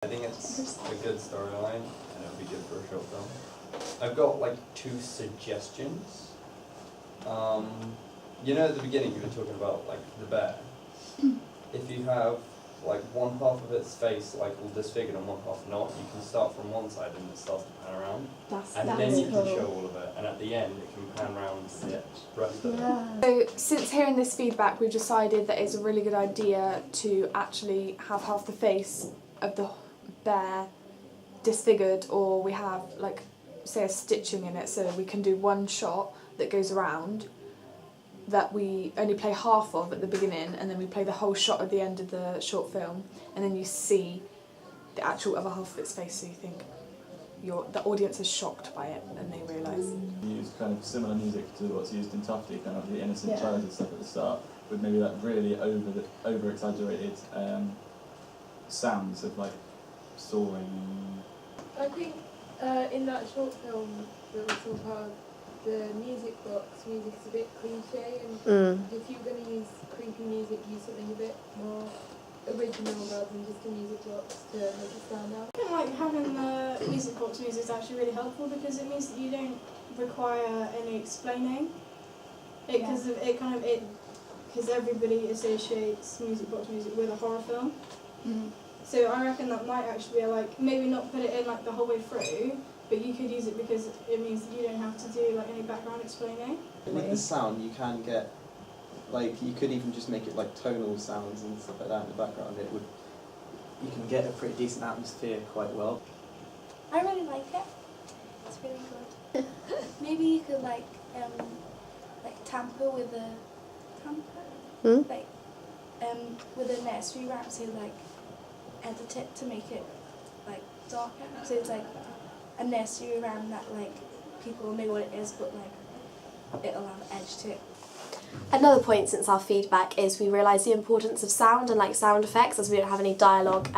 I think it's a good storyline and it would be good for a short film. I've got like 2 suggestions. You know at the beginning you were talking about like the bear. If you have like one half of its face like all disfigured and one half not, you can start from one side and it starts to pan around. And then you can show all of it, and at the end it can pan around the rest of it. So since hearing this feedback, we've decided that it's a really good idea to actually have half the face of the bear disfigured, or we have like say a stitching in it, so we can do one shot that goes around that we only play half of at the beginning, and then we play the whole shot at the end of the short film, and then you see the actual other half of its face, so you think the audience is shocked by it and they realise. Use kind of similar music to what's used in Tufty, kind of the innocent childhood stuff at the start, with maybe that really over exaggerated sounds of like soaring. I think in that short film that we saw part of, the music box music is a bit cliche, and if you're going to use creepy music, use something a bit more original rather than just a music box to make it stand out. I think like having the music box music is actually really helpful because it means that you don't require any explaining. Because because everybody associates music box music with a horror film. So I reckon that might actually be like, maybe not put it in like the whole way through, but you could use it because it means that you don't have to do like any background explaining. With the sound you can get, like you could even just make it like tonal sounds and stuff like that in the background. You can get a pretty decent atmosphere quite well. I really like it. It's really good. Maybe you could like tamper with with a nursery rhyme, so like edit it to make it like darker. So it's like a nursery rhyme that like people know what it is, but like it'll have edge to it. Another point since our feedback is we realised the importance of sound and like sound effects, as we don't have any dialogue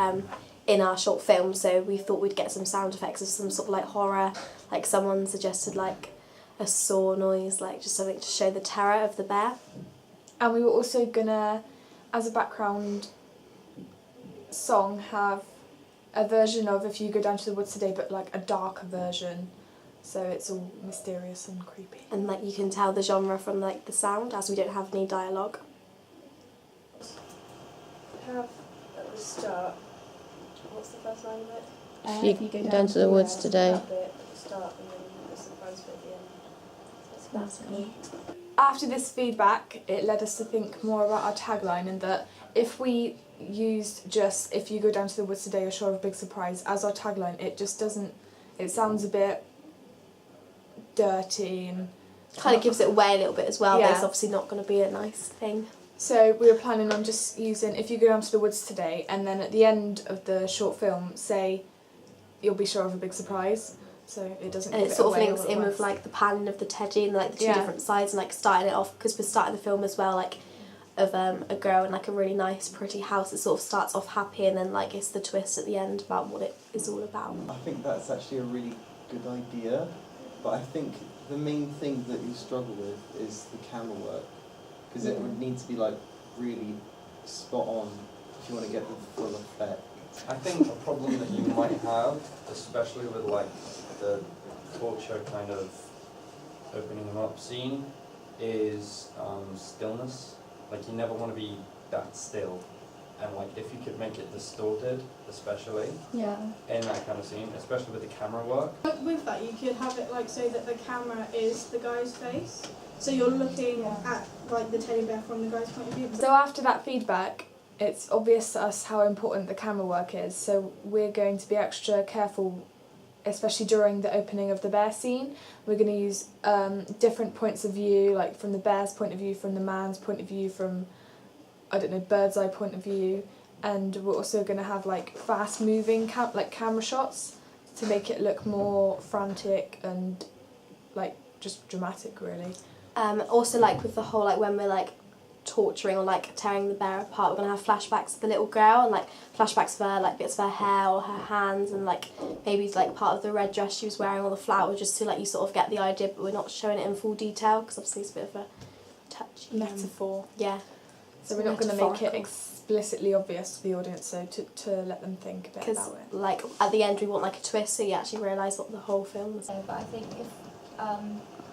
in our short film, so we thought we'd get some sound effects of some sort of like horror, like someone suggested like a saw noise, like just something to show the terror of the bear. And we were also gonna, as a background song, have a version of If You Go Down to the Woods Today, but like a darker version, so it's all mysterious and creepy. And like you can tell the genre from like the sound, as we don't have any dialogue. Have at the start, what's the first line of it? If you go down to the woods today. That bit at the start and then the surprise bit at the end. That's cool. After this feedback, it led us to think more about our tagline, and that if we used just If You Go Down to the Woods Today, you're sure of a big surprise as our tagline, it just doesn't, it sounds a bit dirty and Kind of gives it away a little bit as well, Yeah. but it's obviously not going to be a nice thing. So we were planning on just using If You Go Down to the Woods Today, and then at the end of the short film say you'll be sure of a big surprise, so it doesn't And give it sort of away links all at in with once. like the panning of the teddy and like the two Yeah. different sides, and like starting it off, because we're starting the film as well like of a girl in like a really nice pretty house. It sort of starts off happy and then like it's the twist at the end about what it is all about. I think that's actually a really good idea, but I think the main thing that you struggle with is the camera work, because it would need to be like really spot on if you want to get the full effect. I think a problem that you might have, especially with like the torture kind of opening them up scene, is stillness. Like you never want to be that still, and like if you could make it distorted, especially in that kind of scene, especially with the camera work. But with that, you could have it like so that the camera is the guy's face, so you're looking at like the teddy bear from the guy's point of view. So after that feedback, it's obvious to us how important the camera work is, so we're going to be extra careful, especially during the opening of the bear scene. We're going to use different points of view, like from the bear's point of view, from the man's point of view, from, I don't know, bird's eye point of view, and we're also going to have like fast moving camera shots to make it look more frantic and like just dramatic, really. Also like with the whole like when we're like torturing or like tearing the bear apart, we're going to have flashbacks of the little girl and like flashbacks of her, like bits of her hair or her hands, and like maybe like part of the red dress she was wearing or the flowers, just to let you sort of get the idea, but we're not showing it in full detail because obviously it's a bit of a touchy Metaphor. yeah. So we're not going to make it metaphorical. explicitly obvious to the audience, so to let them think a bit Because about it. like at the end we want like a twist, so you actually realise what the whole film is. But I think if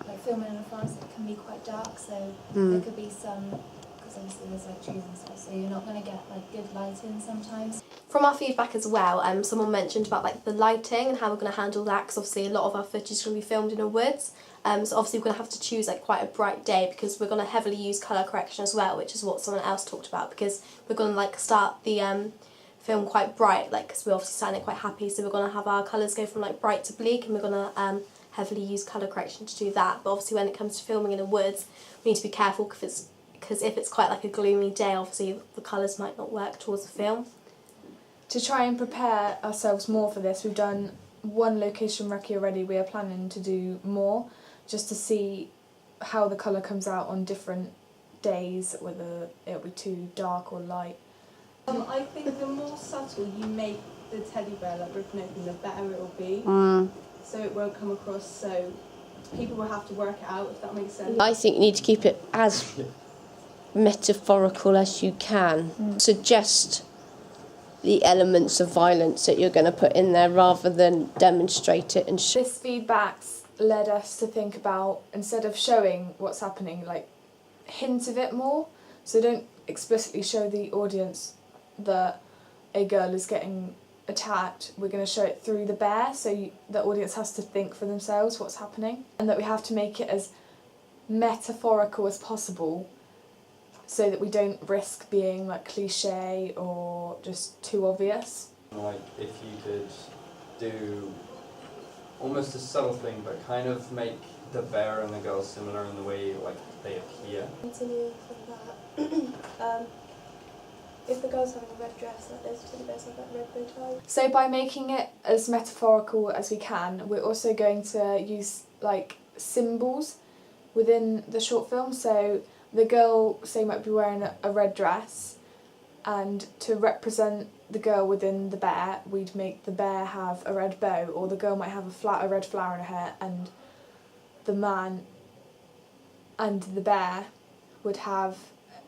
like filming in a forest, it can be quite dark, so Mm. there could be some, because obviously there's like trees and stuff, so you're not going to get like good lighting sometimes. From our feedback as well, someone mentioned about like the lighting and how we're going to handle that, because obviously a lot of our footage is going to be filmed in the woods. So obviously we're going to have to choose like quite a bright day, because we're going to heavily use colour correction as well, which is what someone else talked about, because we're going to like start the film quite bright, like because we're obviously starting it quite happy, so we're going to have our colours go from like bright to bleak, and we're going to heavily use colour correction to do that. But obviously when it comes to filming in the woods, we need to be careful because if it's quite like a gloomy day, obviously the colours might not work towards the film. To try and prepare ourselves more for this, we've done one location recce already. We are planning to do more, just to see how the colour comes out on different days, whether it'll be too dark or light. I think the more subtle you make the teddy bear like ripping open, the better it will be. So it won't come across, so people will have to work it out, if that makes sense. I think you need to keep it as metaphorical as you can. Suggest the elements of violence that you're going to put in there rather than demonstrate it and This feedback's led us to think about, instead of showing what's happening, like hint of it more. So don't explicitly show the audience that a girl is getting attacked. We're going to show it through the bear, so the audience has to think for themselves what's happening, and that we have to make it as metaphorical as possible, so that we don't risk being like cliche or just too obvious. Like if you could do almost a subtle thing, but kind of make the bear and the girl similar in the way like they appear. Continue from that. If the girl's having a red dress, like those teddy bears have that red bow tie. So by making it as metaphorical as we can, we're also going to use like symbols within the short film. So the girl, say, might be wearing a red dress, and to represent the girl within the bear, we'd make the bear have a red bow, or the girl might have a red flower in her hair, and the man and the bear would have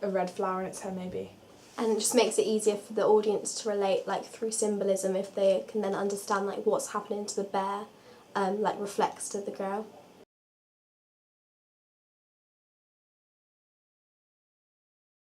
a red flower in its hair maybe. And it just makes it easier for the audience to relate like through symbolism, if they can then understand like what's happening to the bear like reflects to the girl.